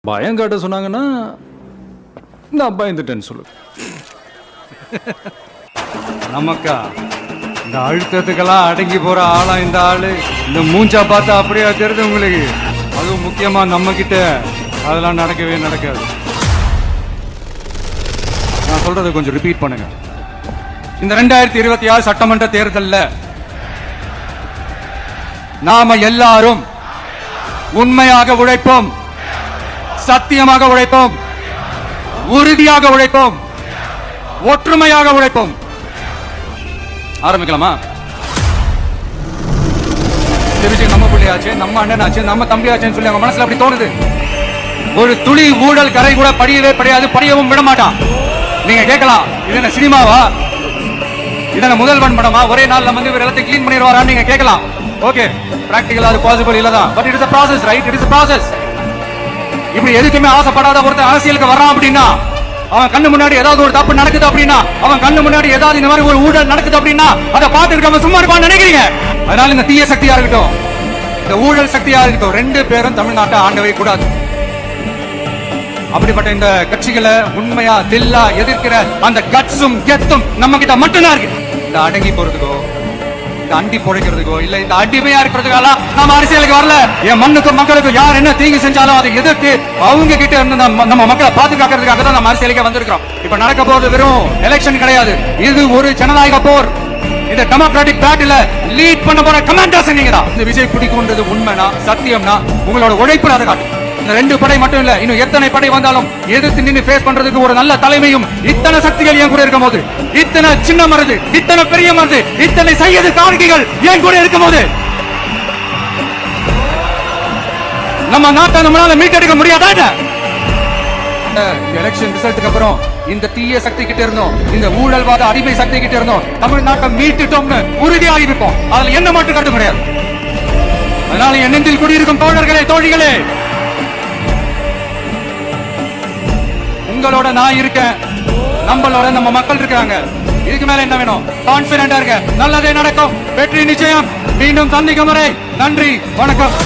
பயம் காட்ட சொன்னாங்கன்னா நான் பயந்துட்டேன்னு சொல்லு. நமக்கா இந்த அழுத்தத்துக்கெல்லாம் அடங்கி போற ஆளா இந்த ஆளு? இந்த மூஞ்சா பார்த்தா அப்படியே தெரியுது உங்களுக்கு. அதுவும் முக்கியமா நம்ம கிட்ட அதெல்லாம் நடக்கவே நடக்காது. நான் சொல்றதை கொஞ்சம் ரிப்பீட் பண்ணுங்க. இந்த 2026 சட்டமன்ற தேர்தல்ல நாம எல்லாரும் உண்மையாக உழைப்போம், சத்தியமாக உழைப்போம், உறுதியாக உழைப்போம், ஒற்றுமையாக உழைப்போம். ஆரம்பிக்கலாமா? இந்த விஷயம் நம்ம பிள்ளையாச்சு, நம்ம அண்ணனாச்சு, நம்ம தம்பியாச்சுன்னு சொல்லி அவங்க மனசுல அப்படி தோணுது. ஒரு துளி ஊழல் கரை கூட படியவே படியாது, படியவும் விட மாட்டான். நீங்க கேட்கலாம், இது என்ன சினிமாவா, இதன முதல்வன் படமா, ஒரே நாள் வந்து இவர் எல்லாத்தையும் கிளீன் பண்ணிடுவாரான்னு நீங்க கேட்கலாம். ஓகே, பிராக்டிகலா அது பாசிபிள் இல்லதான். But it is a process, right? It is a process. இப்படி எதுக்குமே ஆசைப்படாத ஒருத்தர் அரசியலுக்கு வரான் அப்படின்னா, அவன் கண்ணு முன்னாடி ஏதாவது ஒரு தப்பு நடக்குது அப்படின்னா, அவன் கண்ணு முன்னாடி ஏதாவது இந்த மாதிரி ஒரு ஊழல் நடக்குது அப்படின்னா, அதை பார்த்து இருக்க சும்மா இருப்பான்னு நினைக்கிறீங்க. அதனால இந்த தீய சக்தியா இருக்கட்டும், இந்த ஊழல் சக்தியா இருக்கட்டும், ரெண்டு பேரும் தமிழ்நாட்டை ஆண்டவே கூடாது. அப்படிப்பட்ட இந்த கட்சிகளை உண்மையா தில்லா எதிர்க்கிற அந்த கட்ஸும் கெத்தும் நம்ம கிட்ட மட்டும்தான் இருக்கு. இந்த அடங்கி போறதுக்கோ, இந்த அண்டி பொழைக்கிறதுக்கோ, இல்ல இந்த அடிமையா இருக்கிறதுக்காக நம்ம அரசியலுக்கு வரல. என் மண்ணுக்கும் மக்களுக்கும் யார் என்ன தீங்கு செஞ்சாலும் அதை எதிர்த்து அவங்க கிட்ட இருந்து நம்ம மக்களை பாதுகாக்கிறதுக்காக தான் நம்ம அரசியலுக்கு வந்திருக்கிறோம். இப்ப நடக்க போறது வெறும் எலெக்ஷன் கிடையாது, இது ஒரு ஜனநாயக போர். இந்த டெமோக்ராட்டிக் பேட்டில லீட் பண்ண போற கமாண்டர்ஸ் நீங்க தான். இந்த விஜய் பிடிக்கும்ன்றது உண்மைனா, சத்தியம்னா, உங்களோட உழைப்பு அதை காட்டும். இந்த ரெண்டு படை மட்டும் இல்ல, இன்னும் எத்தனை படை வந்தாலும் எதிர்த்து நின்று ஃபேஸ் பண்றதுக்கு ஒரு நல்ல தலைமையும், இத்தனை சக்திகள் என் கூட இருக்கும் போது, இத்தனை சின்ன மருது, இத்தனை பெரிய மருது, இத்தனை சையது காணிக்கைகள் என் கூட இருக்கும் போது, நம்ம நாட்டை நம்மளால மீட்டெடுக்க முடியாதா? எலெக்ஷன் ரிசல்ட்டுக்கு அப்புறம் இந்த தீய சக்தி கிட்ட இருந்தோம், இந்த ஊழல்வாத அடிமை சக்தி கிட்ட இருந்தோம், தமிழ்நாட்டை மீட்டுட்டோம்னு உறுதியாகி இருப்போம். அதுல என்ன மாற்று கருத்து கிடையாது. அதனால என் நெஞ்சில் குடியிருக்கும் தோழர்களே, தோழிகளே, உங்களோட நான் இருக்கேன், நம்மளோட நம்ம மக்கள் இருக்காங்க. இதுக்கு மேல என்ன வேணும்? கான்பிடென்டா இருக்க, நல்லதே நடக்கும், வெற்றி நிச்சயம். மீண்டும் சந்திக்கும் வரை நன்றி, வணக்கம்.